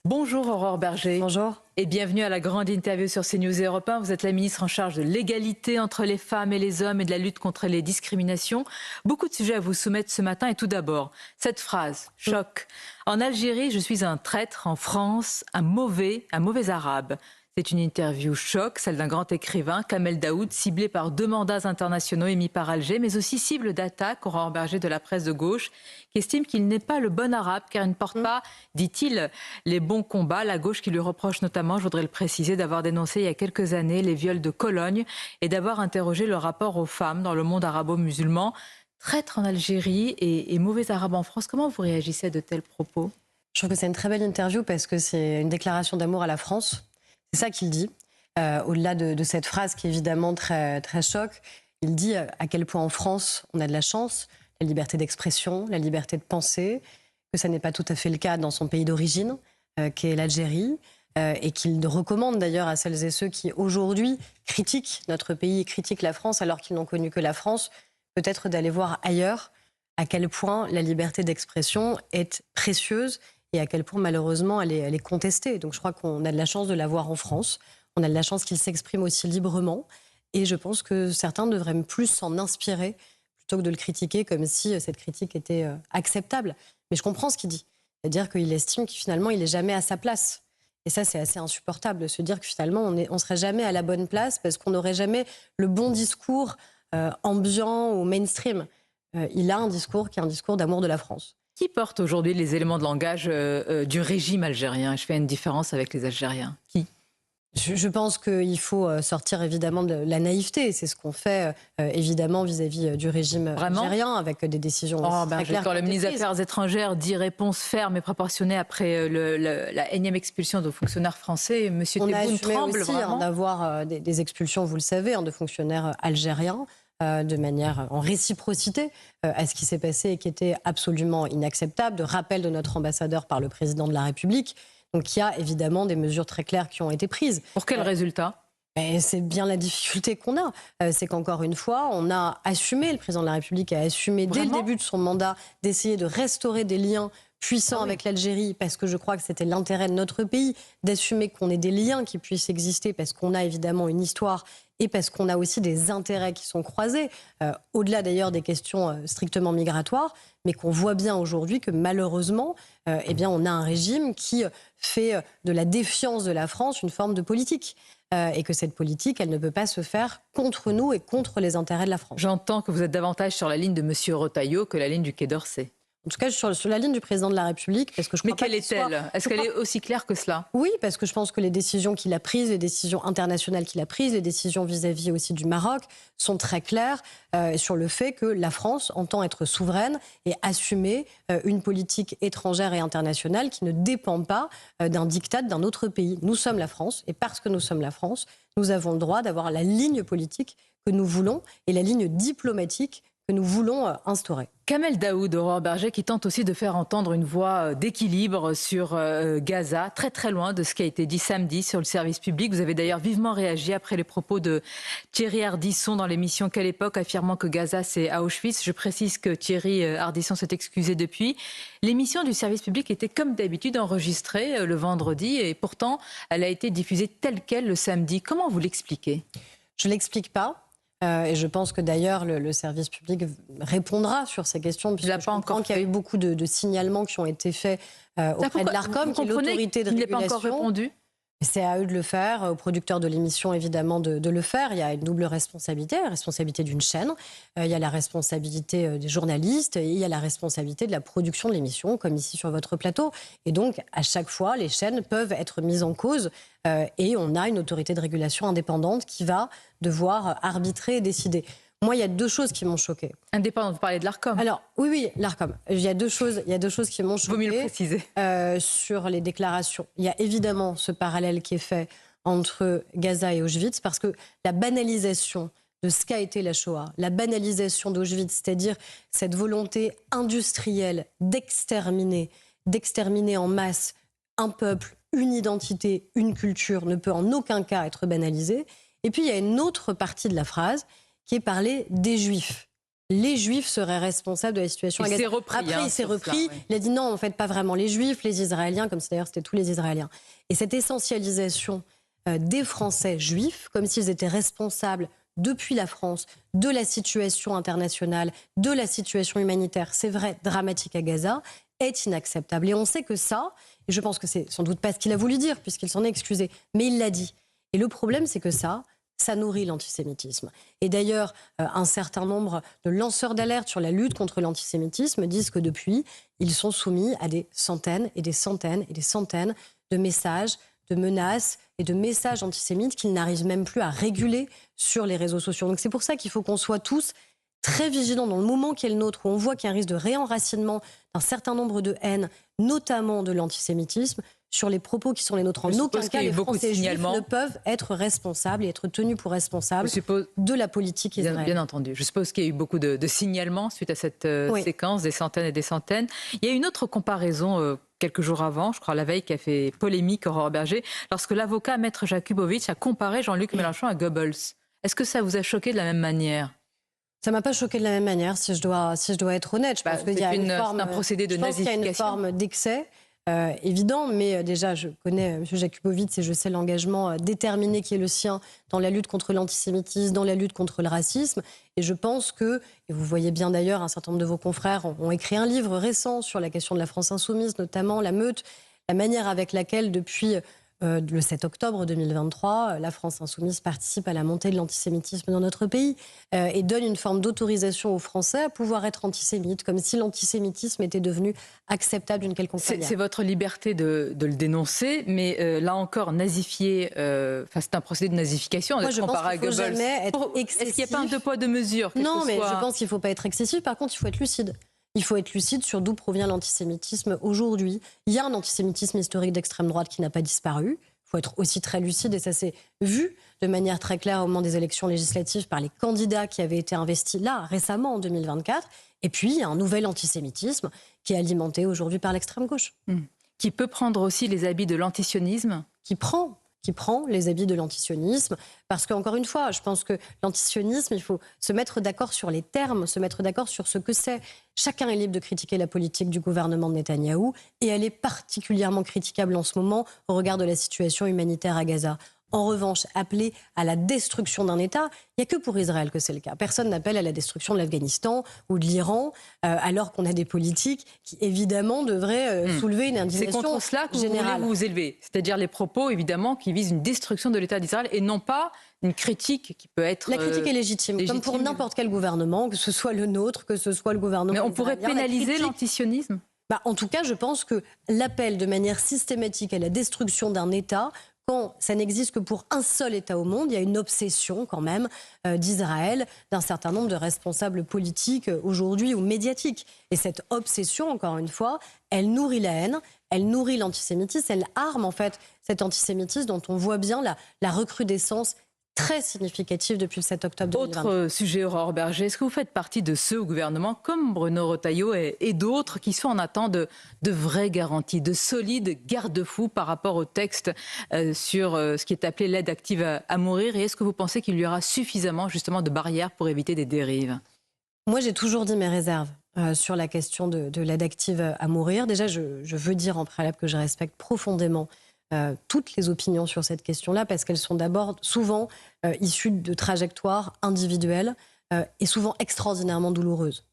Bonjour Aurore Berger. Bonjour. Et bienvenue à la grande interview sur CNews et Europe 1. Vous êtes la ministre en charge de l'égalité entre les femmes et les hommes et de la lutte contre les discriminations. Beaucoup de sujets à vous soumettre ce matin. Et tout d'abord, cette phrase, choc. En Algérie, je suis un traître. En France, un mauvais arabe. C'est une interview choc, celle d'un grand écrivain, Kamel Daoud, ciblé par 2 mandats internationaux émis par Alger, mais aussi cible d'attaque, Aurore Berger de la presse de gauche, qui estime qu'il n'est pas le bon arabe, car il ne porte pas, dit-il, les bons combats. La gauche qui lui reproche notamment, je voudrais le préciser, d'avoir dénoncé il y a quelques années les viols de Cologne et d'avoir interrogé le rapport aux femmes dans le monde arabo-musulman. Traître en Algérie et mauvais arabe en France, comment vous réagissez à de tels propos ? Je trouve que c'est une très belle interview parce que c'est une déclaration d'amour à la France. C'est ça qu'il dit. Au-delà de cette phrase qui est évidemment très, très choc, il dit à quel point en France on a de la chance, la liberté d'expression, la liberté de penser, que ça n'est pas tout à fait le cas dans son pays d'origine, qui est l'Algérie, et qu'il recommande d'ailleurs à celles et ceux qui aujourd'hui critiquent notre pays et critiquent la France alors qu'ils n'ont connu que la France, peut-être d'aller voir ailleurs à quel point la liberté d'expression est précieuse et à quel point malheureusement elle est contestée. Donc je crois qu'on a de la chance de l'avoir en France, on a de la chance qu'il s'exprime aussi librement et je pense que certains devraient plus s'en inspirer plutôt que de le critiquer comme si cette critique était acceptable. Mais je comprends ce qu'il dit, c'est-à-dire qu'il estime que finalement il n'est jamais à sa place. Et ça c'est assez insupportable de se dire que finalement on ne serait jamais à la bonne place parce qu'on n'aurait jamais le bon discours ambiant ou mainstream. Il a un discours qui est un discours d'amour de la France. Qui porte aujourd'hui les éléments de langage du régime algérien ? Je fais une différence avec les Algériens. Qui ? Je pense qu'il faut sortir évidemment de la naïveté. C'est ce qu'on fait évidemment vis-à-vis du régime algérien avec des décisions très claires. Quand le ministre des Affaires étrangères dit réponse ferme et proportionnée après la énième expulsion de fonctionnaires français, M. Tebboune tremble aussi vraiment d'avoir des expulsions, vous le savez, de fonctionnaires algériens. De manière en réciprocité à ce qui s'est passé et qui était absolument inacceptable, de rappel de notre ambassadeur par le président de la République. Donc il y a évidemment des mesures très claires qui ont été prises. Pour quel résultat ? C'est bien la difficulté qu'on a. C'est qu'encore une fois, on a assumé, le président de la République a assumé dès le début de son mandat d'essayer de restaurer des liens puissants avec l'Algérie, parce que je crois que c'était l'intérêt de notre pays d'assumer qu'on ait des liens qui puissent exister, parce qu'on a évidemment une histoire et parce qu'on a aussi des intérêts qui sont croisés, au-delà d'ailleurs des questions strictement migratoires, mais qu'on voit bien aujourd'hui que malheureusement, on a un régime qui fait de la défiance de la France une forme de politique. Et que cette politique, elle ne peut pas se faire contre nous et contre les intérêts de la France. J'entends que vous êtes davantage sur la ligne de M. Retailleau que la ligne du Quai d'Orsay. En tout cas, sur la ligne du président de la République, parce que je crois quelle est-elle ? Est-ce qu'elle est aussi claire que cela ? Oui, parce que je pense que les décisions qu'il a prises, les décisions internationales qu'il a prises, les décisions vis-à-vis aussi du Maroc, sont très claires sur le fait que la France entend être souveraine et assumer une politique étrangère et internationale qui ne dépend pas d'un diktat d'un autre pays. Nous sommes la France, et parce que nous sommes la France, nous avons le droit d'avoir la ligne politique que nous voulons et la ligne diplomatique que nous voulons instaurer. Kamel Daoud, Aurore Berger, qui tente aussi de faire entendre une voix d'équilibre sur Gaza, très très loin de ce qui a été dit samedi sur le service public. Vous avez d'ailleurs vivement réagi après les propos de Thierry Ardisson dans l'émission Quelle époque, affirmant que Gaza c'est Auschwitz. Je précise que Thierry Ardisson s'est excusé depuis. L'émission du service public était comme d'habitude enregistrée le vendredi et pourtant elle a été diffusée telle quelle le samedi. Comment vous l'expliquez ? Je ne l'explique pas. Et je pense que d'ailleurs le service public répondra sur ces questions, puisque je comprends qu'il y a eu beaucoup de signalements qui ont été faits auprès de l'ARCOM, qui est l'autorité de régulation. Il n'est pas encore répondu ? C'est à eux de le faire, aux producteurs de l'émission évidemment de le faire. Il y a une double responsabilité, la responsabilité d'une chaîne, il y a la responsabilité des journalistes, et il y a la responsabilité de la production de l'émission, comme ici sur votre plateau. Et donc à chaque fois, les chaînes peuvent être mises en cause et on a une autorité de régulation indépendante qui va devoir arbitrer et décider. Moi, il y a 2 choses qui m'ont choquée. Indépendante, vous parlez de l'ARCOM ? Alors, oui, l'ARCOM. Il y a deux choses qui m'ont choquée. Vaut mieux le préciser. Sur les déclarations. Il y a évidemment ce parallèle qui est fait entre Gaza et Auschwitz, parce que la banalisation de ce qu'a été la Shoah, la banalisation d'Auschwitz, c'est-à-dire cette volonté industrielle d'exterminer en masse un peuple, une identité, une culture, ne peut en aucun cas être banalisée. Et puis, il y a une autre partie de la phrase qui est parler des Juifs. les Juifs seraient responsables de la situation à Gaza. Après, il s'est repris, il a dit non, en fait, pas vraiment les Juifs, les Israéliens, comme si d'ailleurs c'était tous les Israéliens. Et cette essentialisation des Français juifs, comme s'ils étaient responsables depuis la France de la situation internationale, de la situation humanitaire, c'est vrai, dramatique à Gaza, est inacceptable. Et on sait que ça, et je pense que c'est sans doute pas ce qu'il a voulu dire, puisqu'il s'en est excusé, mais il l'a dit. Et le problème, c'est que ça nourrit l'antisémitisme. Et d'ailleurs, un certain nombre de lanceurs d'alerte sur la lutte contre l'antisémitisme disent que depuis, ils sont soumis à des centaines et des centaines et des centaines de messages, de menaces et de messages antisémites qu'ils n'arrivent même plus à réguler sur les réseaux sociaux. Donc c'est pour ça qu'il faut qu'on soit tous très vigilants dans le moment qui est le nôtre, où on voit qu'il y a un risque de réenracinement d'un certain nombre de haines, notamment de l'antisémitisme, sur les propos qui sont les nôtres. En aucun cas, les Français juifs ne peuvent être responsables et être tenus pour responsables de la politique israélienne. Bien entendu. Je suppose qu'il y a eu beaucoup de signalements suite à cette séquence, des centaines et des centaines. Il y a une autre comparaison quelques jours avant, je crois la veille, qui a fait polémique, Aurore Berger, lorsque l'avocat Maître Jakubowicz a comparé Jean-Luc Mélenchon à Goebbels. Est-ce que ça vous a choqué de la même manière ? Ça ne m'a pas choqué de la même manière, si je dois être honnête. Je pense qu'il y a un procédé de nazification. Il y a une forme d'excès évident, mais déjà, je connais M. Jakubowicz et je sais l'engagement déterminé qui est le sien dans la lutte contre l'antisémitisme, dans la lutte contre le racisme. Et je pense que, et vous voyez bien d'ailleurs, un certain nombre de vos confrères ont écrit un livre récent sur la question de la France insoumise, notamment la meute, la manière avec laquelle, depuis le 7 octobre 2023, la France insoumise participe à la montée de l'antisémitisme dans notre pays et donne une forme d'autorisation aux Français à pouvoir être antisémites, comme si l'antisémitisme était devenu acceptable d'une quelconque manière. C'est votre liberté de le dénoncer, mais là encore, nazifier, c'est un procédé de nazification. Moi, je pense qu'il ne faut jamais être excessif. Est-ce qu'il n'y a pas un deux poids, deux mesures ? Non, mais je pense qu'il ne faut pas être excessif. Par contre, il faut être lucide. Il faut être lucide sur d'où provient l'antisémitisme aujourd'hui. Il y a un antisémitisme historique d'extrême droite qui n'a pas disparu. Il faut être aussi très lucide et ça s'est vu de manière très claire au moment des élections législatives par les candidats qui avaient été investis là récemment en 2024. Et puis, il y a un nouvel antisémitisme qui est alimenté aujourd'hui par l'extrême gauche. Qui peut prendre aussi les habits de l'antisionisme ? Qui prend les habits de l'antisionisme. Parce qu'encore une fois, je pense que l'antisionisme, il faut se mettre d'accord sur les termes, se mettre d'accord sur ce que c'est. Chacun est libre de critiquer la politique du gouvernement de Netanyahou et elle est particulièrement critiquable en ce moment au regard de la situation humanitaire à Gaza. En revanche, appeler à la destruction d'un État, il n'y a que pour Israël que c'est le cas. Personne n'appelle à la destruction de l'Afghanistan ou de l'Iran, alors qu'on a des politiques qui, évidemment, devraient soulever une indignation générale. C'est contre cela que vous voulez vous élever, c'est-à-dire les propos, évidemment, qui visent une destruction de l'État d'Israël et non pas une critique qui peut être... La critique est légitime, comme pour n'importe quel gouvernement, que ce soit le nôtre, que ce soit le gouvernement israélien. Mais on pourrait pénaliser l'antisionisme ? En tout cas, je pense que l'appel de manière systématique à la destruction d'un État... Quand ça n'existe que pour un seul État au monde, il y a une obsession quand même d'Israël, d'un certain nombre de responsables politiques aujourd'hui ou médiatiques. Et cette obsession, encore une fois, elle nourrit la haine, elle nourrit l'antisémitisme, elle arme en fait cet antisémitisme dont on voit bien la recrudescence très significative depuis le 7 octobre 2020. Autre sujet, Aurore Berger, est-ce que vous faites partie de ceux au gouvernement, comme Bruno Retailleau et d'autres, qui sont en attente de vraies garanties, de solides garde-fous par rapport au texte sur ce qui est appelé l'aide active à mourir ? Et est-ce que vous pensez qu'il y aura suffisamment justement de barrières pour éviter des dérives ? Moi, j'ai toujours dit mes réserves sur la question de l'aide active à mourir. Déjà, je veux dire en préalable que je respecte profondément toutes les opinions sur cette question-là, parce qu'elles sont d'abord souvent issues de trajectoires individuelles et souvent extraordinairement douloureuses.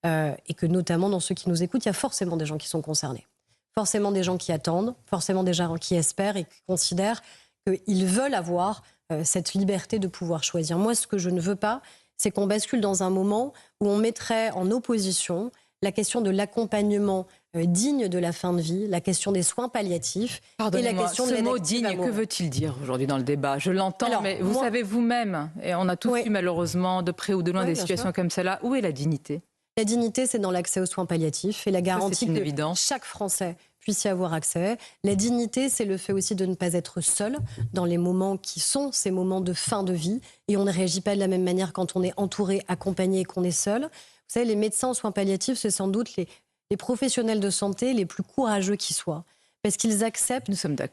Et que notamment dans ceux qui nous écoutent, il y a forcément des gens qui sont concernés. Forcément des gens qui attendent, forcément des gens qui espèrent et qui considèrent qu'ils veulent avoir cette liberté de pouvoir choisir. Moi, ce que je ne veux pas, c'est qu'on bascule dans un moment où on mettrait en opposition la question de l'accompagnement digne de la fin de vie, la question des soins palliatifs et la question de l'aide active à mourir. Ce mot digne, que veut-il dire aujourd'hui dans le débat ? Je l'entends, mais vous savez vous-même, et on a tous eu malheureusement de près ou de loin des situations comme celle-là, où est la dignité ? La dignité, c'est dans l'accès aux soins palliatifs et la garantie que chaque Français puisse y avoir accès. La dignité, c'est le fait aussi de ne pas être seul dans les moments qui sont ces moments de fin de vie. Et on ne réagit pas de la même manière quand on est entouré, accompagné et qu'on est seul. Vous savez, les médecins en soins palliatifs, c'est sans doute les professionnels de santé les plus courageux qui soient. Parce qu'ils acceptent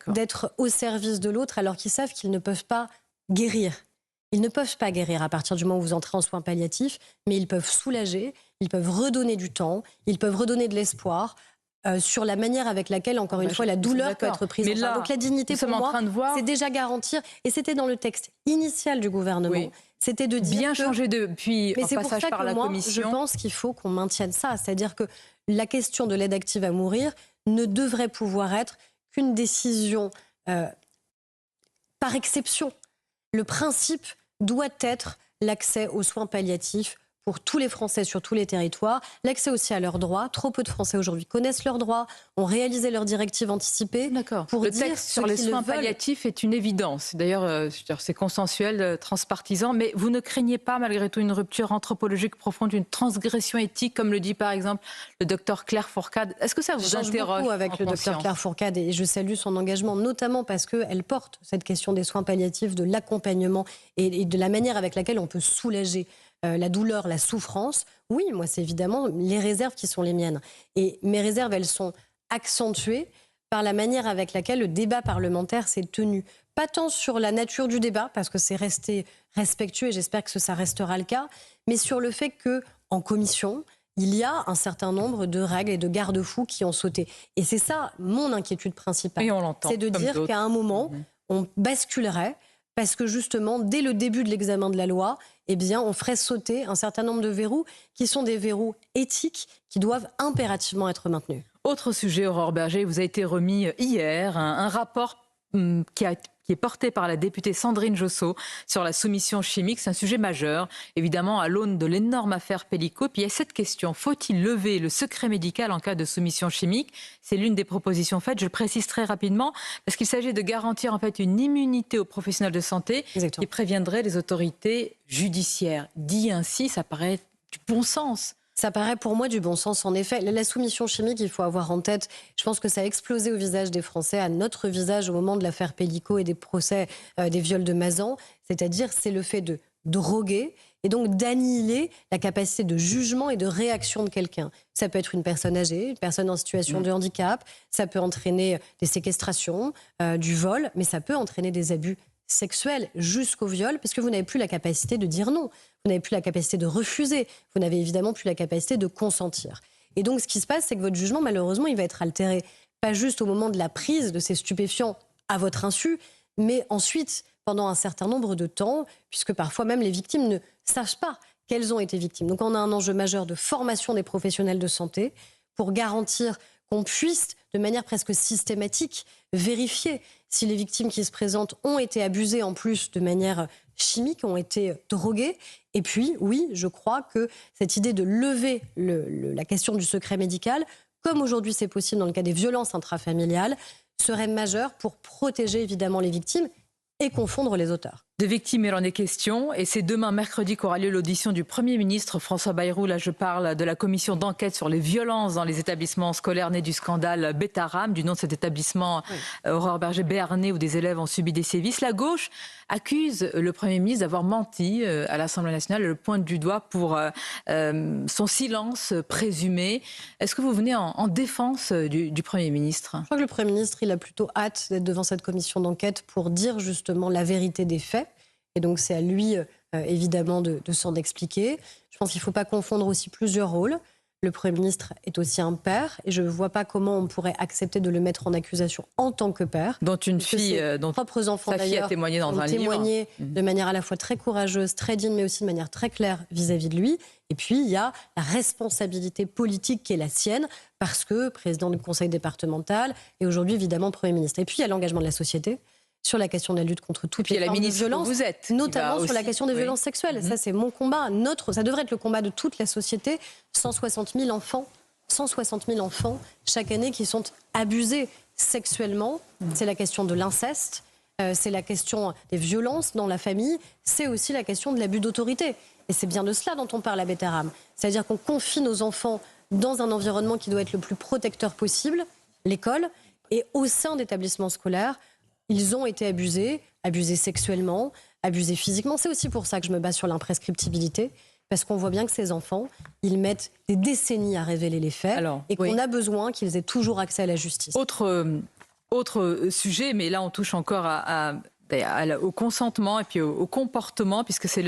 d'être au service de l'autre alors qu'ils savent qu'ils ne peuvent pas guérir. Ils ne peuvent pas guérir à partir du moment où vous entrez en soins palliatifs, mais ils peuvent soulager, ils peuvent redonner du temps, ils peuvent redonner de l'espoir sur la manière avec laquelle, encore une fois, la douleur peut être prise en charge. Donc la dignité, pour moi, c'est déjà garantir, et c'était dans le texte initial du gouvernement, c'était de dire bien changé depuis un passage par la commission. Je pense qu'il faut qu'on maintienne ça, c'est-à-dire que la question de l'aide active à mourir ne devrait pouvoir être qu'une décision par exception. Le principe doit être l'accès aux soins palliatifs pour tous les Français sur tous les territoires, l'accès aussi à leurs droits. Trop peu de Français aujourd'hui connaissent leurs droits, ont réalisé leurs directives anticipées. D'accord. Le texte sur les soins palliatifs est une évidence. D'ailleurs, c'est consensuel, transpartisan, mais vous ne craignez pas malgré tout une rupture anthropologique profonde, une transgression éthique, comme le dit par exemple le docteur Claire Fourcade. Est-ce que ça vous interroge beaucoup avec le docteur Claire Fourcade, et je salue son engagement, notamment parce qu'elle porte cette question des soins palliatifs, de l'accompagnement et de la manière avec laquelle on peut soulager la douleur, la souffrance. Oui, moi, c'est évidemment les réserves qui sont les miennes. Et mes réserves, elles sont accentuées par la manière avec laquelle le débat parlementaire s'est tenu. Pas tant sur la nature du débat, parce que c'est resté respectueux et j'espère que ça restera le cas, mais sur le fait qu'en commission, il y a un certain nombre de règles et de garde-fous qui ont sauté. Et c'est ça mon inquiétude principale. Et on l'entend. C'est de dire qu'à un moment, on basculerait parce que justement, dès le début de l'examen de la loi, eh bien, on ferait sauter un certain nombre de verrous qui sont des verrous éthiques qui doivent impérativement être maintenus. Autre sujet, Aurore Bergé, vous a été remis hier un rapport qui est porté par la députée Sandrine Josso sur la soumission chimique. C'est un sujet majeur, évidemment, à l'aune de l'énorme affaire Pellico. Puis il y a cette question, faut-il lever le secret médical en cas de soumission chimique? C'est l'une des propositions faites, je le précise très rapidement, parce qu'il s'agit de garantir en fait une immunité aux professionnels de santé qui préviendrait les autorités judiciaires. Dit ainsi, ça paraît du bon sens. Ça paraît pour moi du bon sens, en effet. La soumission chimique, il faut avoir en tête, je pense que ça a explosé au visage des Français, à notre visage au moment de l'affaire Pellico et des procès des viols de Mazan. C'est-à-dire, c'est le fait de droguer et donc d'annihiler la capacité de jugement et de réaction de quelqu'un. Ça peut être une personne âgée, une personne en situation de handicap, ça peut entraîner des séquestrations, du vol, mais ça peut entraîner des abus sexuel jusqu'au viol, parce que vous n'avez plus la capacité de dire non, vous n'avez plus la capacité de refuser, vous n'avez évidemment plus la capacité de consentir. Et donc ce qui se passe, c'est que votre jugement, malheureusement, il va être altéré, pas juste au moment de la prise de ces stupéfiants à votre insu, mais ensuite, pendant un certain nombre de temps, puisque parfois même les victimes ne sachent pas qu'elles ont été victimes. Donc on a un enjeu majeur de formation des professionnels de santé pour garantir qu'on puisse, de manière presque systématique, vérifier si les victimes qui se présentent ont été abusées en plus de manière chimique, ont été droguées. Et puis, oui, je crois que cette idée de lever la question du secret médical, comme aujourd'hui c'est possible dans le cas des violences intrafamiliales, serait majeure pour protéger évidemment les victimes et confondre les auteurs. De victimes, il en est question. Et c'est demain, mercredi, qu'aura lieu l'audition du Premier ministre François Bayrou. Là, je parle de la commission d'enquête sur les violences dans les établissements scolaires nés du scandale Betaram, du nom de cet établissement, Aurore Bergé, béarnais, où des élèves ont subi des sévices. La gauche accuse le Premier ministre d'avoir menti à l'Assemblée nationale, le pointe du doigt pour son silence présumé. Est-ce que vous venez en défense du Premier ministre? Je crois que le Premier ministre, il a plutôt hâte d'être devant cette commission d'enquête pour dire justement la vérité des faits. Et donc, c'est à lui, évidemment, de s'en expliquer. Je pense qu'il ne faut pas confondre aussi plusieurs rôles. Le Premier ministre est aussi un père et je ne vois pas comment on pourrait accepter de le mettre en accusation en tant que père. Dont une fille, dont propres enfants, sa fille a témoigné dans un livre. De manière à la fois très courageuse, très digne, mais aussi de manière très claire vis-à-vis de lui. Et puis, il y a la responsabilité politique qui est la sienne, parce que président du conseil départemental et aujourd'hui, évidemment, Premier ministre. Et puis, il y a l'engagement de la société sur la question de la lutte contre toutes les formes de violence, vous êtes, notamment sur la question des violences sexuelles. Ça, c'est mon combat. Ça devrait être le combat de toute la société. 160 000 enfants chaque année qui sont abusés sexuellement. C'est la question de l'inceste, c'est la question des violences dans la famille, c'est aussi la question de l'abus d'autorité. Et c'est bien de cela dont on parle à Betaram. C'est-à-dire qu'on confie nos enfants dans un environnement qui doit être le plus protecteur possible, l'école, et au sein d'établissements scolaires, ils ont été abusés sexuellement, abusés physiquement. C'est aussi pour ça que je me base sur l'imprescriptibilité, parce qu'on voit bien que ces enfants, ils mettent des décennies à révéler les faits et qu'on a besoin qu'ils aient toujours accès à la justice. Autre sujet, mais là on touche encore à au consentement et puis au comportement, puisque c'est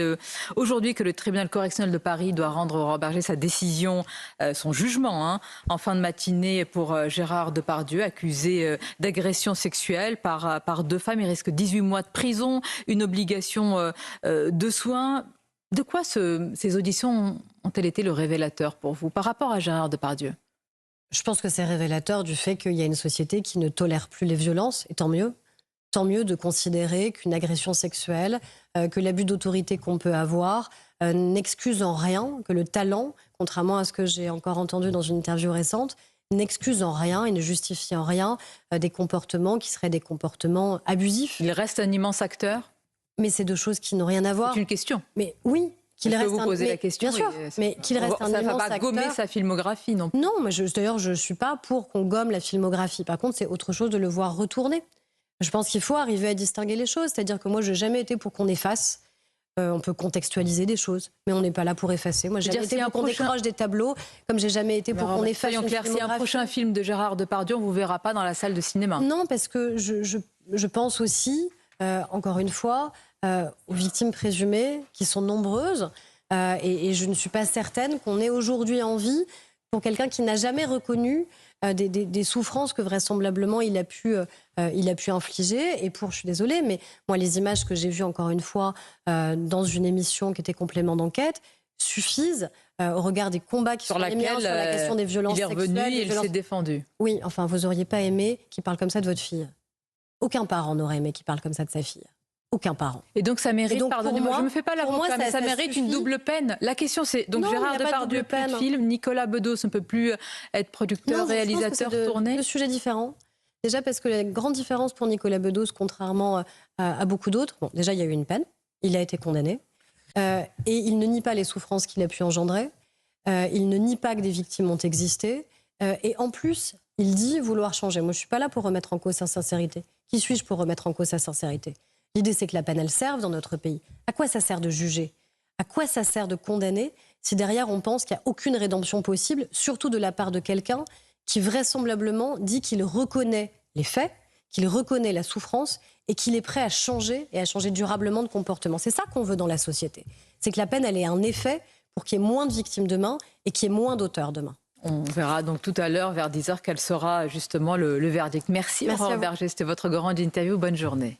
aujourd'hui que le tribunal correctionnel de Paris doit rendre Aurore Berger sa décision, son jugement, en fin de matinée pour Gérard Depardieu, accusé d'agression sexuelle par 2 femmes. Il risque 18 mois de prison, une obligation de soins. De quoi ces auditions ont-elles été le révélateur pour vous par rapport à Gérard Depardieu? Je pense que c'est révélateur du fait qu'il y a une société qui ne tolère plus les violences, et tant mieux. Tant mieux de considérer qu'une agression sexuelle, que l'abus d'autorité qu'on peut avoir n'excuse en rien, que le talent, contrairement à ce que j'ai encore entendu dans une interview récente, n'excuse en rien et ne justifie en rien des comportements qui seraient des comportements abusifs. Il reste un immense acteur? Mais c'est 2 choses qui n'ont rien à voir. C'est une question. Mais oui. Qu'il reste vous poser la question. Bien sûr, mais qu'il reste un immense acteur. Ça ne va pas gommer sa filmographie non plus. Non, d'ailleurs, je ne suis pas pour qu'on gomme la filmographie. Par contre, c'est autre chose de le voir retourner. Je pense qu'il faut arriver à distinguer les choses. C'est-à-dire que moi, je n'ai jamais été pour qu'on efface. On peut contextualiser des choses, mais on n'est pas là pour effacer. Moi, j'ai jamais été pour qu'on décroche des tableaux, comme j'ai jamais été pour qu'on efface une filmographie. Si un prochain film de Gérard Depardieu, on ne vous verra pas dans la salle de cinéma. Non, parce que je pense aussi, encore une fois, aux victimes présumées, qui sont nombreuses, et je ne suis pas certaine qu'on ait aujourd'hui envie, pour quelqu'un qui n'a jamais reconnu des souffrances que vraisemblablement il a pu infliger. Et je suis désolée, mais moi, les images que j'ai vues, encore une fois, dans une émission qui était complément d'enquête, suffisent au regard des combats qui sont les miens sur la question des violences sexuelles. Il est revenu et il s'est défendu. Oui, enfin, vous n'auriez pas aimé qu'il parle comme ça de votre fille. Aucun parent n'aurait aimé qu'il parle comme ça de sa fille. Aucun parent. Et donc ça mérite, pardonnez-moi, je ne me fais pas l'avocat, mais ça mérite une double peine. La question c'est, donc Gérard Depardieu, plus de film, Nicolas Bedos ne peut plus être producteur, réalisateur, tourné. 2 sujets différents. Déjà parce que la grande différence pour Nicolas Bedos, contrairement à beaucoup d'autres, bon, déjà il y a eu une peine, il a été condamné, et il ne nie pas les souffrances qu'il a pu engendrer, il ne nie pas que des victimes ont existé, et en plus, il dit vouloir changer. Moi je ne suis pas là pour remettre en cause sa sincérité. Qui suis-je pour remettre en cause sa sincérité ? L'idée, c'est que la peine, elle serve dans notre pays. À quoi ça sert de juger? À quoi ça sert de condamner si derrière, on pense qu'il n'y a aucune rédemption possible, surtout de la part de quelqu'un qui vraisemblablement dit qu'il reconnaît les faits, qu'il reconnaît la souffrance et qu'il est prêt à changer et à changer durablement de comportement. C'est ça qu'on veut dans la société. C'est que la peine, elle ait un effet pour qu'il y ait moins de victimes demain et qu'il y ait moins d'auteurs demain. On verra donc tout à l'heure, vers 10h, quel sera justement le verdict. Merci Aurore Berger, c'était votre grande interview. Bonne journée.